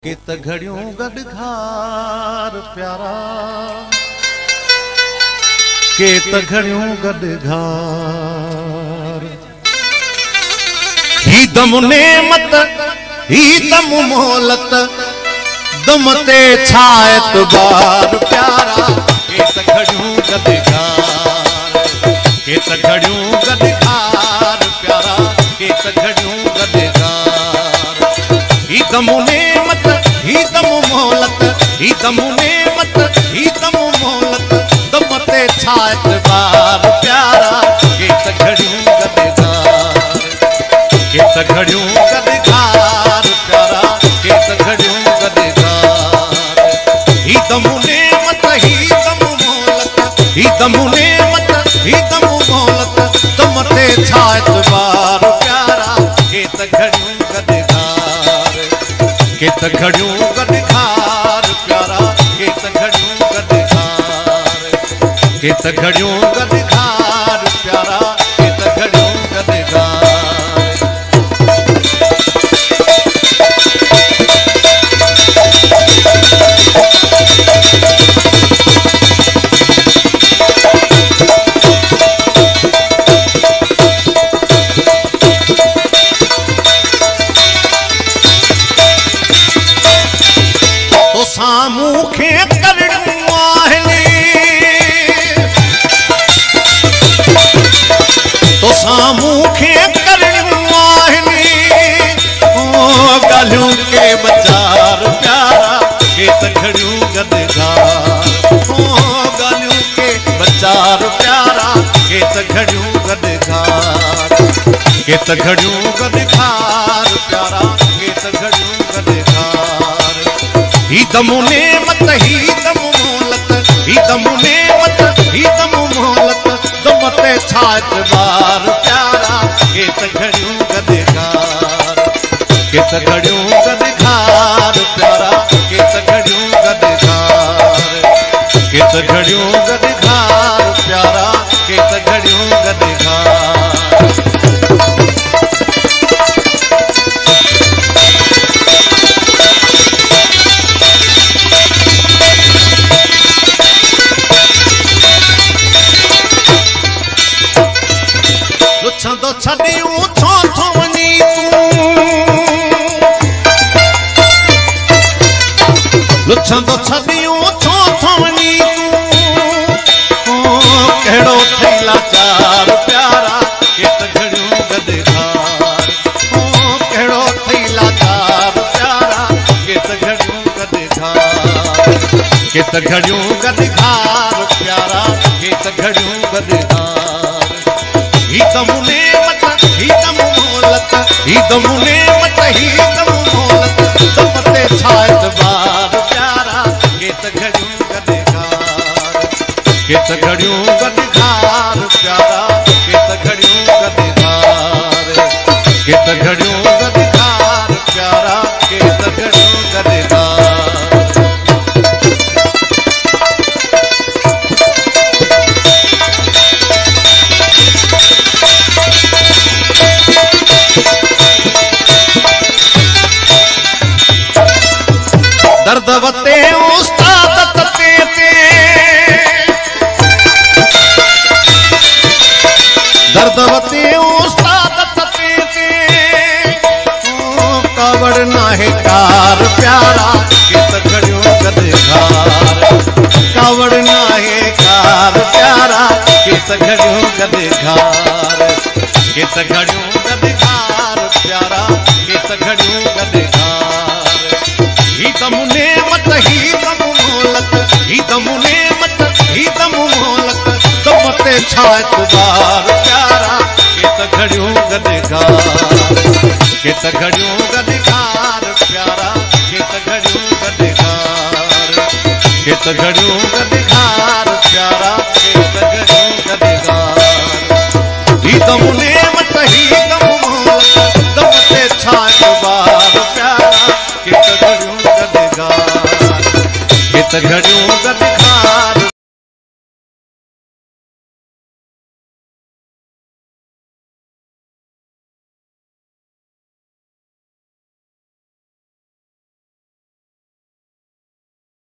केत घड़ियों गडघार प्यारा, केत घड़ियों गडघार। ही दम नेमत ही दम मोहलत, दम ते छायत बार प्यारा। केत घड़ियों गडघार, केत घड़ियों गडघार प्यारा, केत घड़ियों गडघार। ही दम नेमत ही दम मोहलत, ही दम नेमत ही दम मोहलत, दम ते छायत बार प्यारा। केत घड़ियों गडघार, केत घड़ियों गडघार प्यारा, केत घड़ियों गडघार। ही दम नेमत ही दम मोहलत, ही दम नेमत ही दम मोहलत, दम ते छायत बार प्यारा। केत घड़ियों गडघार, केत घड़ियों गडघार प्यारा, केत घड़ियों गडघार। केत घड़ियों गडघार प्यारा, केत घड़ियों गडघार। सामूखे करणु आहली, तो सामूखे करणु आहली। ओ गालियों के बचार प्यारा, केत घड़ियों गडघार। ओ गालियों के बचार प्यारा, केत घड़ियों गडघार। केत घड़ियों गडघार प्यारा, केत घड़ियों गडघार। ही दम नेमत ही दम मोहलत, ही दम नेमत ही दम मोहलत, दम ते छायत बार प्यारा। केत घड़ियों गडघार, केत घड़ियों गडघार प्यारा, केत घड़ियों गडघार। केत घड़ियों गडघार प्यारा, केत घड़ियों गडघार। छंदो छड़ियूं छो छो वनी तू, लुछंदो छड़ियूं छो छो वनी तू। ओ केड़ो थैला चार प्यारा, केत घड़ियों गडघार। ओ केड़ो थैला चार प्यारा, केत घड़ियों गडघार। केत घड़ियों गडघार प्यारा, केत घड़ियों गडघार। ही दम नेमत ही दम मोहलत, ही दम नेमत ही दम मोहलत, दम ते छायत बार प्यारा। केत घड़ियों गडघार, केत घड़ियों गडघार प्यारा, केत घड़ियों गडघार। केत घड़ियों गडघार प्यारा, केत घड़ियों गडघार। दर्द वते उस्ताद तते ते, दर्द वते उस्ताद तते ते। ओ कावड़ नाहे कार प्यारा, केत घड़ियों गडघार। कावड़ नाहे कार प्यारा, केत घड़ियों गडघार। केत घड़ियों गडघार प्यारा, केत घड़ियों गडघार। ही दम नेमत ही दम मोहलत, ही दम नेमत ही दम मोहलत, दम ते छायत बार प्यारा। केत घड़ियों गडघार, केत घड़ियों गडघार प्यारा, केत घड़ियों गडघार। केत घड़ियों गडघार प्यारा, केत घड़ियों गडघार। ही दम नेमत ही दम मोहलत, दम ते छायत बार प्यारा। केत घड़ियों गडघार, केत घड़ियों गडघार।